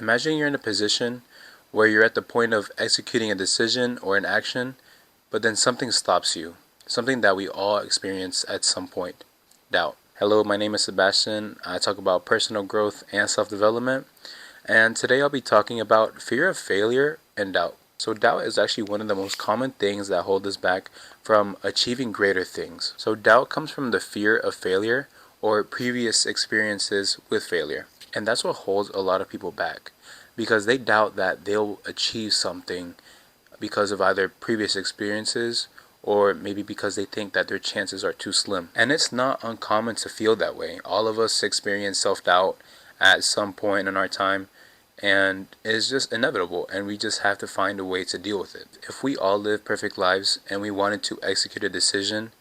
Imagine you're in a position where you're at the point of executing a decision or an action, but then something stops you. Something that we all experience at some point. Doubt. Hello, my name is Sebastian. I talk about personal growth and self-development. And today I'll be talking about fear of failure and doubt. So doubt is actually one of the most common things that hold us back from achieving greater things. So doubt comes from the fear of failure or previous experiences with failure. And that's what holds a lot of people back because they doubt that they'll achieve something because of either previous experiences or maybe because they think that their chances are too slim. And it's not uncommon to feel that way. All of us experience self-doubt at some point in our time, and it's just inevitable, and we just have to find a way to deal with it. If we all lived perfect lives and we wanted to execute a decision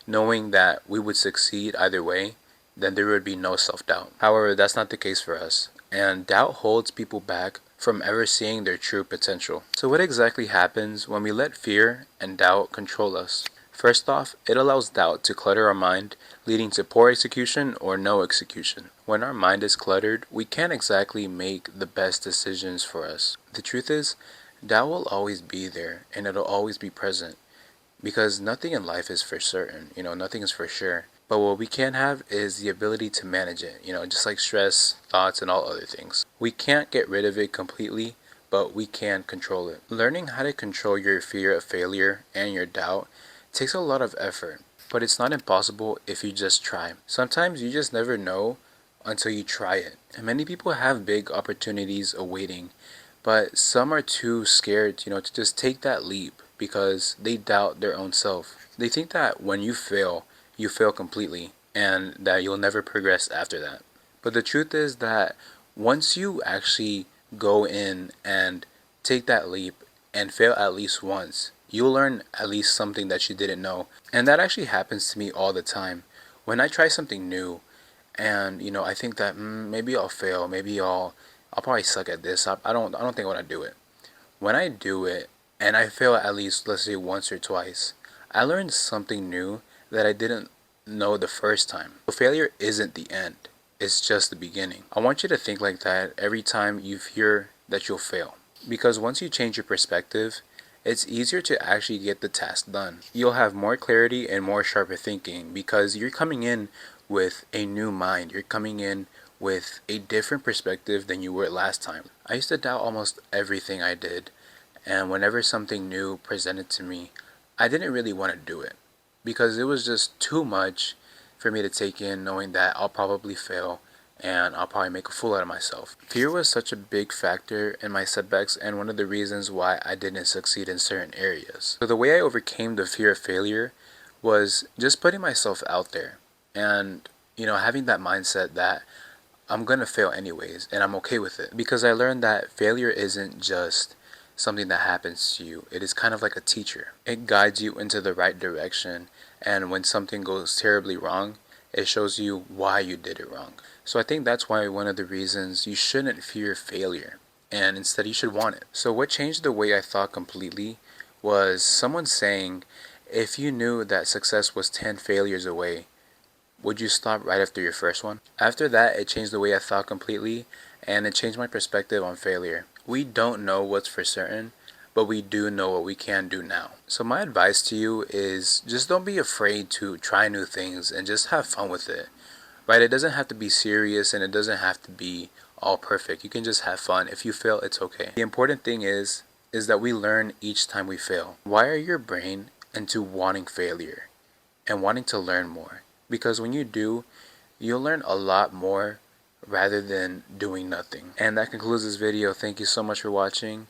knowing that we would succeed either way, then there would be no self-doubt. However, that's not the case for us, and doubt holds people back from ever seeing their true potential. So what exactly happens when we let fear and doubt control us? First off, it allows doubt to clutter our mind, leading to poor execution or no execution. When our mind is cluttered, we can't exactly make the best decisions for us. The truth is, doubt will always be there and it'll always be present because nothing in life is for certain, nothing is for sure. But what we can have is the ability to manage it, just like stress, thoughts, and all other things. We can't get rid of it completely, but we can control it. Learning how to control your fear of failure and your doubt takes a lot of effort, but it's not impossible if you just try. Sometimes you just never know until you try it. And many people have big opportunities awaiting, but some are too scared, to just take that leap because they doubt their own self. They think that when you fail completely and that you'll never progress after that. But the truth is that once you actually go in and take that leap and fail at least once, you'll learn at least something that you didn't know. And that actually happens to me all the time. When I try something new and I think that maybe I'll fail, maybe I'll probably suck at this. I don't think I want to do it. When I do it and I fail at least, let's say, once or twice, I learned something new that I didn't know the first time. So failure isn't the end, it's just the beginning. I want you to think like that every time you fear that you'll fail. Because once you change your perspective, it's easier to actually get the task done. You'll have more clarity and more sharper thinking because you're coming in with a new mind. You're coming in with a different perspective than you were last time. I used to doubt almost everything I did, and whenever something new presented to me, I didn't really want to do it because it was just too much for me to take in, knowing that I'll probably fail and I'll probably make a fool out of myself. Fear was such a big factor in my setbacks and one of the reasons why I didn't succeed in certain areas. So the way I overcame the fear of failure was just putting myself out there and having that mindset that I'm gonna fail anyways and I'm okay with it, because I learned that failure isn't just something that happens to you. It is kind of like a teacher. It guides you into the right direction, and when something goes terribly wrong, it shows you why you did it wrong. So I think that's why one of the reasons you shouldn't fear failure, and instead you should want it. So what changed the way I thought completely was someone saying, if you knew that success was 10 failures away, would you stop right after your first one? After that, it changed the way I thought completely, and it changed my perspective on failure. We don't know what's for certain, but we do know what we can do now. So my advice to you is just don't be afraid to try new things and just have fun with it. Right? It doesn't have to be serious and it doesn't have to be all perfect. You can just have fun. If you fail, it's okay. The important thing is that we learn each time we fail. Wire your brain into wanting failure and wanting to learn more. Because when you do, you'll learn a lot more rather than doing nothing. And that concludes this video. Thank you so much for watching.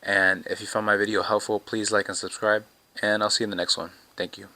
And if you found my video helpful, please like and subscribe. And I'll see you in the next one. Thank you.